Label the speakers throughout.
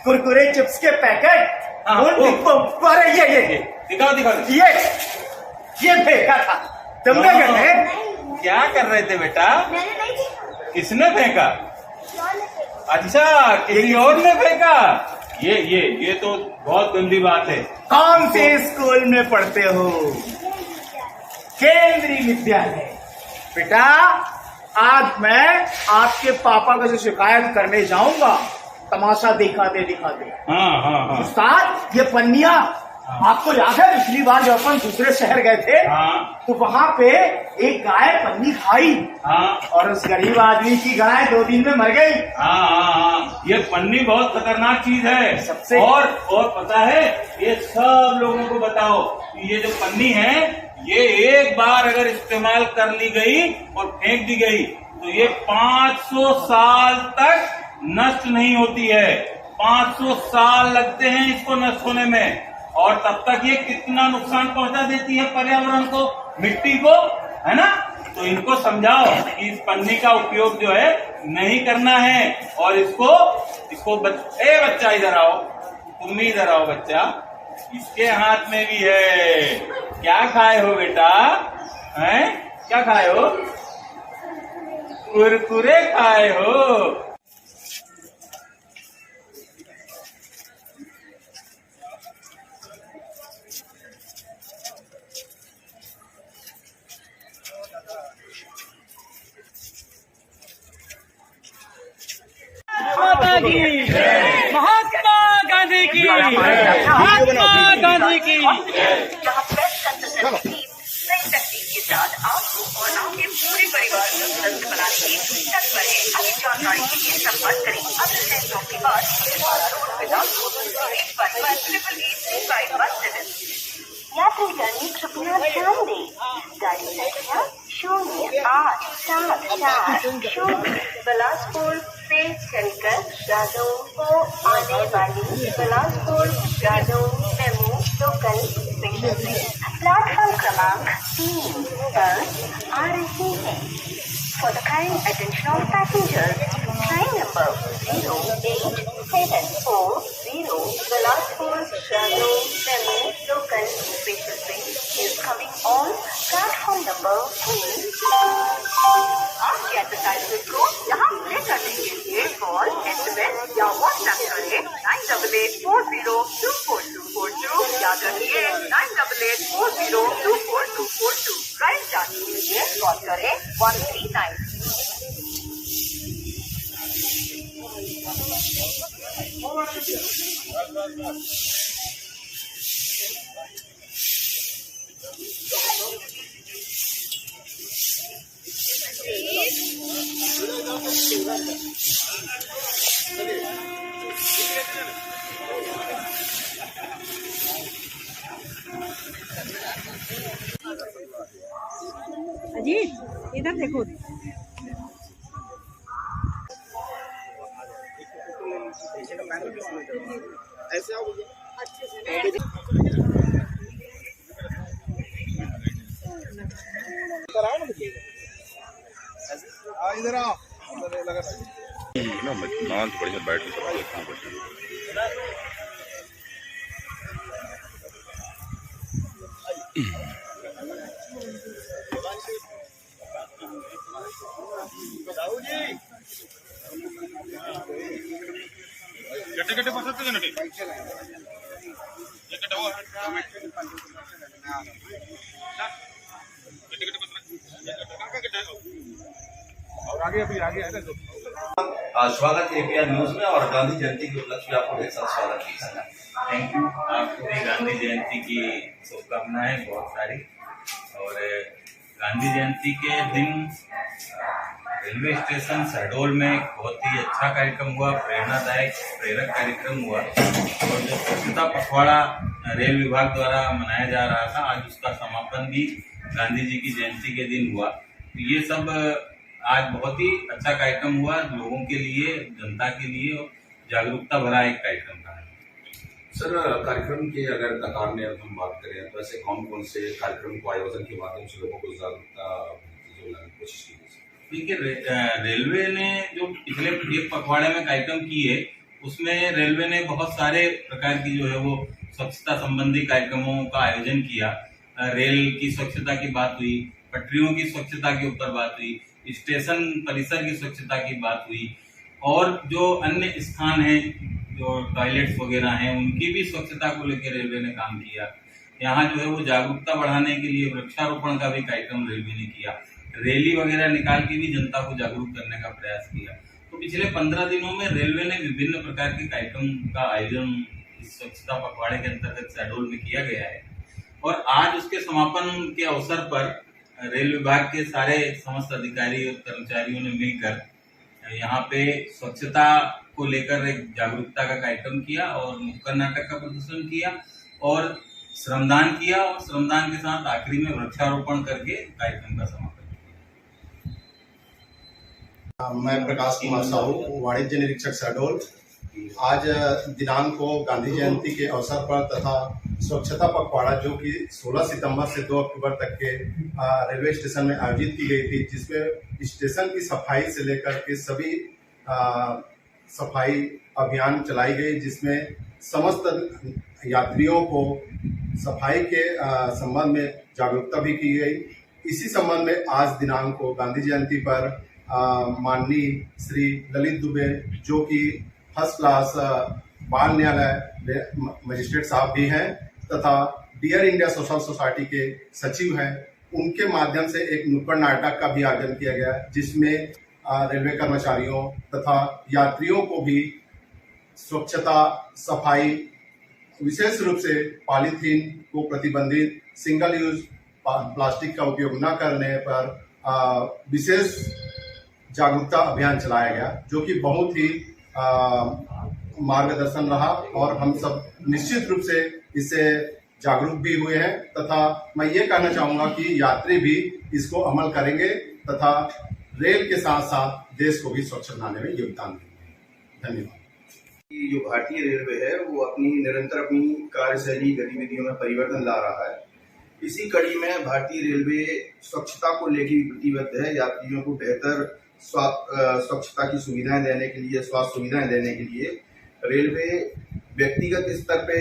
Speaker 1: Kurkure chips के packet.
Speaker 2: हाँ,
Speaker 1: अरे ये
Speaker 2: दिखाओ
Speaker 1: ये फेंका था तुमने
Speaker 2: हाँ।
Speaker 1: कहते
Speaker 2: क्या कर रहे थे बेटा?
Speaker 3: मैंने नहीं देखा।
Speaker 2: किसने फेंका?
Speaker 3: कौन है फेंका?
Speaker 2: अच्छा, किसी और ने फेंका। ये तो बहुत गंदी बात है।
Speaker 1: कौन से स्कूल में पढ़ते हो? केंद्रीय विद्यालय। बेटा आज मैं आपके पापा को से शिकायत करने जाऊंगा। तमाशा दिखाते
Speaker 2: हाँ।
Speaker 1: उस्ताद ये पन्निया आपको याद है पिछली बार जब अपन दूसरे शहर गए थे
Speaker 2: हाँ।
Speaker 1: तो वहाँ पे एक गाय पन्नी खाई
Speaker 2: हाँ।
Speaker 1: और उस गरीब आदमी की गाय 2 दिन में मर गई।
Speaker 2: हाँ। ये पन्नी बहुत खतरनाक चीज है।
Speaker 1: सबसे
Speaker 2: और पता है, ये सब लोगों को बताओ कि ये जो पन्नी है ये एक बार अगर इस्तेमाल कर ली गई और फेंक दी गई तो ये 500 साल तक नष्ट नहीं होती है। 500 साल लगते हैं इसको नष्ट होने में। और तब तक ये कितना नुकसान पहुंचा देती है पर्यावरण को, मिट्टी को, है ना? तो इनको समझाओ कि इस पन्नी का उपयोग जो है नहीं करना है। और इसको बच्चा इधर आओ, तुम भी इधर आओ बच्चा। इसके हाथ में भी है। क्या खाए हो बेटा? हैं? क्या खाए हो? कुरकुरे खाए हो।
Speaker 4: माता की महात्मा गांधी की महात्मा गांधी की।
Speaker 5: जहाँ बेस्ट कंसल्टेंट टीम नई तकनीक के साथ आपको और आपके पूरे परिवार को स्वस्थ बनाने की तत्पर है। अधिक जानकारी के लिए संपर्क करें अग्रसेन चौक के पास छिंदवाड़ा रोड बिलासपुर 8111883517। यात्रीगण कृपया ध्यान दें, गाड़ी संख्या 0874 बिलासपुर से चलकर जादौन को आने वाली Bilaspur Jadaun MEMU local special train platform क्रमांक 3 पर आ रही है। For the kind attention of passengers, train number 08740 Bilaspur Jadon Memo local special train is coming on platform number 3. आपके एक्सरसाइज को यहाँ प्ले करने के लिए कॉल, SMS या व्हाट्सएप करें 9884024242। याद रखिए 9884024242। राइट जाने के लिए कॉल करें 139।
Speaker 4: अजीत इधर देखो।
Speaker 1: ऐसे आओ इधर आओ
Speaker 6: ना मान तो बढ़िया बैठ के सब देखना पड़ता गड्ढे पसंद है नटी
Speaker 2: और आगे है ना।
Speaker 7: स्वागत है एपीआर न्यूज में और गांधी जयंती के उपलक्ष्य में आपको एक साथ स्वागत किया।
Speaker 2: Thank you. आपको भी गांधी जयंती की शुभकामनाएं बहुत सारी। और गांधी जयंती के दिन रेलवे स्टेशन शहडोल में एक बहुत ही अच्छा कार्यक्रम हुआ, प्रेरणादायक प्रेरक कार्यक्रम हुआ। और जो स्वच्छता पखवाड़ा रेल विभाग द्वारा मनाया जा रहा था, आज उसका समापन भी गांधी जी की जयंती के दिन हुआ। तो ये सब आज बहुत ही अच्छा कार्यक्रम हुआ, लोगों के लिए, जनता के लिए जागरूकता भरा एक कार्यक्रम था।
Speaker 7: सर, कार्यक्रम के अगर कतार में हम बात करें तो ऐसे कौन कौन से कार्यक्रम को आयोजन के माध्यम से लोगों को जागरूकता लाने की कोशिश की?
Speaker 2: देखिए, रेलवे ने जो पिछले एक पखवाड़े में कार्यक्रम किए उसमें रेलवे ने बहुत सारे प्रकार की जो है वो स्वच्छता संबंधी कार्यक्रमों का आयोजन किया। रेल की स्वच्छता की बात हुई, पटरियों की स्वच्छता के ऊपर बात हुई, स्टेशन परिसर की स्वच्छता की बात हुई, और जो अन्य स्थान हैं जो टॉयलेट्स वगैरह हैं उनकी भी स्वच्छता को लेकर रेलवे ने काम किया। यहाँ जो है वो जागरूकता बढ़ाने के लिए वृक्षारोपण का भी कार्यक्रम रेलवे ने किया। रैली वगैरह निकाल के भी जनता को जागरूक करने का प्रयास किया। तो पिछले 15 दिनों में रेलवे ने विभिन्न प्रकार के कार्यक्रम का आयोजन इस स्वच्छता पखवाड़े के अंतर्गत शहडोल में किया गया है, और आज उसके समापन के अवसर पर रेल विभाग के सारे समस्त अधिकारी और कर्मचारियों ने मिलकर यहाँ पे स्वच्छता को लेकर एक जागरूकता का कार्यक्रम किया और नुक्कड़ नाटक का प्रदर्शन किया और श्रमदान किया, और श्रमदान के साथ आखिरी में वृक्षारोपण करके कार्यक्रम का समापन किया।
Speaker 8: मैं प्रकाश कुमार साहू, वाणिज्य निरीक्षक शहडोल। आज दिनांक को गांधी जयंती के अवसर पर तथा स्वच्छता पखवाड़ा जो कि 16 सितंबर से 2 अक्टूबर तक के रेलवे स्टेशन में आयोजित की गई थी, जिसमें स्टेशन की सफाई से लेकर के सभी सफाई अभियान चलाई गई, जिसमें समस्त यात्रियों को सफाई के संबंध में जागरूकता भी की गई। इसी संबंध में आज दिनांक को गांधी जयंती पर माननीय श्री ललित दुबे, जो कि फर्स्ट क्लास बाल न्यायालय मजिस्ट्रेट साहब भी हैं तथा डियर इंडिया सोशल सोसाइटी के सचिव हैं, उनके माध्यम से एक नुक्कड़ नाटक का भी आयोजन किया गया, जिसमें रेलवे कर्मचारियों तथा यात्रियों को भी स्वच्छता सफाई, विशेष रूप से पॉलीथीन को प्रतिबंधित, सिंगल यूज प्लास्टिक का उपयोग न करने पर विशेष जागरूकता अभियान चलाया गया, जो कि बहुत ही मार्गदर्शन रहा और हम सब निश्चित रूप से इससे जागरूक भी हुए हैं तथा मैं ये कहना चाहूँगा कि यात्री भी इसको अमल करेंगे तथा रेल के साथ साथ देश को भी स्वच्छ बनाने में योगदान देंगे। धन्यवाद।
Speaker 9: जो भारतीय रेलवे है वो निरंतर अपनी कार्यशैली गतिविधियों में परिवर्तन ला रहा है। इसी कड़ी में भारतीय रेलवे स्वच्छता को लेकर प्रतिबद्ध है। यात्रियों को बेहतर स्वच्छता की सुविधाएं देने के लिए, स्वास्थ्य सुविधाएं देने के लिए रेलवे व्यक्तिगत स्तर पे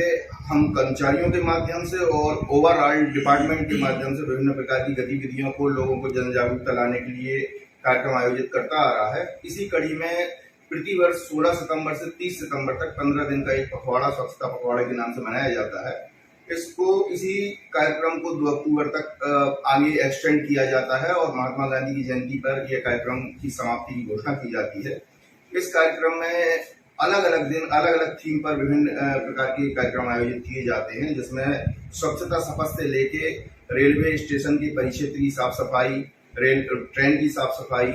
Speaker 9: हम कर्मचारियों के माध्यम से और ओवरऑल डिपार्टमेंट के माध्यम से विभिन्न प्रकार की गतिविधियों को, लोगों को जन जागरूकता लाने के लिए कार्यक्रम आयोजित करता आ रहा है। इसी कड़ी में प्रतिवर्ष 16 सितंबर से 30 सितंबर तक 15 दिन का एक पखवाड़ा स्वच्छता पखवाड़े के नाम से मनाया जाता है। इसी कार्यक्रम को 2 अक्टूबर तक आगे एक्सटेंड किया जाता है और महात्मा गांधी की जयंती पर यह कार्यक्रम की समाप्ति की घोषणा की जाती है। इस कार्यक्रम में अलग अलग दिन, अलग अलग थीम पर विभिन्न प्रकार के कार्यक्रम आयोजित किए जाते हैं, जिसमें स्वच्छता शपथ से लेके रेलवे स्टेशन की परिक्षेत्र की साफ सफाई, ट्रेन की साफ सफाई,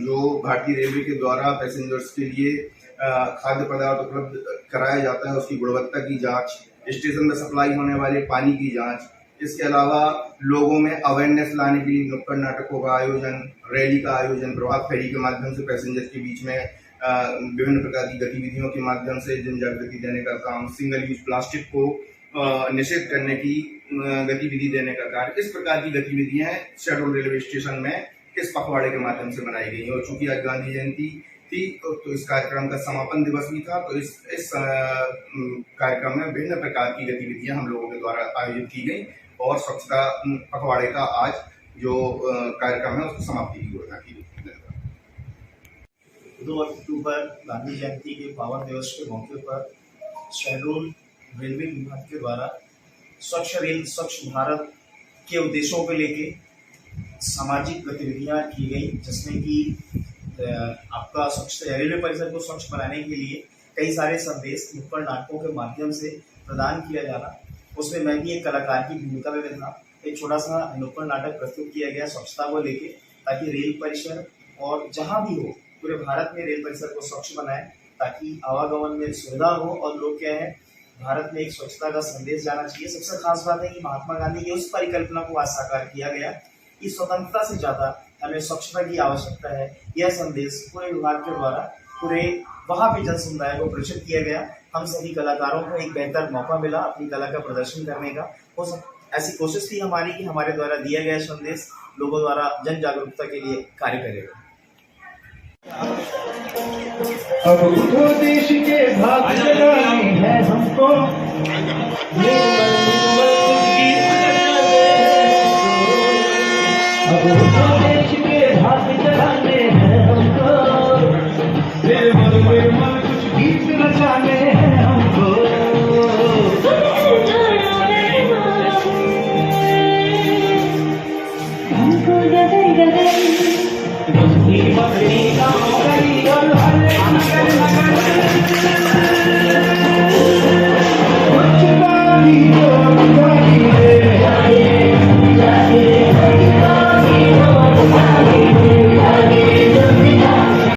Speaker 9: जो भारतीय रेलवे के द्वारा पैसेंजर्स के लिए खाद्य पदार्थ उपलब्ध कराया जाता है उसकी गुणवत्ता की जांच, स्टेशन में सप्लाई होने वाले पानी की जांच, इसके अलावा लोगों में अवेयरनेस लाने के लिए नुक्कड़ नाटकों का आयोजन, रैली का आयोजन, प्रभात फेरी के माध्यम से पैसेंजर के बीच में विभिन्न प्रकार की गतिविधियों के माध्यम से जन जागृति देने का काम, सिंगल यूज प्लास्टिक को निषेध करने की गतिविधि देने का कार्य, इस प्रकार की गतिविधियां शहडोल रेलवे स्टेशन में इस पखवाड़े के माध्यम से बनाई गई। और चूंकि आज गांधी जयंती थी तो इस कार्यक्रम का समापन दिवस भी था, तो इस कार्यक्रम में विभिन्न प्रकार की गतिविधियां हम लोगों के द्वारा आयोजित की गई और स्वच्छता पखवाड़े का आज जो कार्यक्रम है उसकी समाप्ति की घोषणा की गई।
Speaker 10: 2 अक्टूबर गांधी जयंती के पावन दिवस के मौके पर शहडोल रेलवे विभाग के द्वारा स्वच्छ रेल स्वच्छ भारत के उद्देश्यों को लेके सामाजिक गतिविधियां की गई, जिसमें कि आपका स्वच्छ रेलवे परिसर को स्वच्छ बनाने के लिए कई सारे संदेश नुक्कड़ नाटकों के माध्यम से प्रदान किया जाना। उसमें मैं भी एक कलाकार की भूमिका में था। एक छोटा सा नुक्कड़ नाटक प्रस्तुत किया गया स्वच्छता को लेके, ताकि रेल परिसर और जहाँ भी हो पूरे भारत में रेल परिसर को स्वच्छ बनाए, ताकि आवागमन में सुविधा हो और लोग क्या है भारत में एक स्वच्छता का संदेश जाना चाहिए। सबसे खास बात है कि महात्मा गांधी की उस परिकल्पना को आज साकार किया गया कि स्वतंत्रता से ज्यादा हमें स्वच्छता की आवश्यकता है। यह संदेश पूरे विभाग के द्वारा पूरे वहाँ पे जन समुदाय को प्रेषित किया गया। हम सभी कलाकारों को एक बेहतर मौका मिला अपनी कला का प्रदर्शन करने का। ऐसी कोशिश थी हमारी कि हमारे द्वारा दिया गया संदेश लोगों द्वारा जन जागरूकता के लिए कार्य करेगा।
Speaker 11: अब उठो देश के भाग्य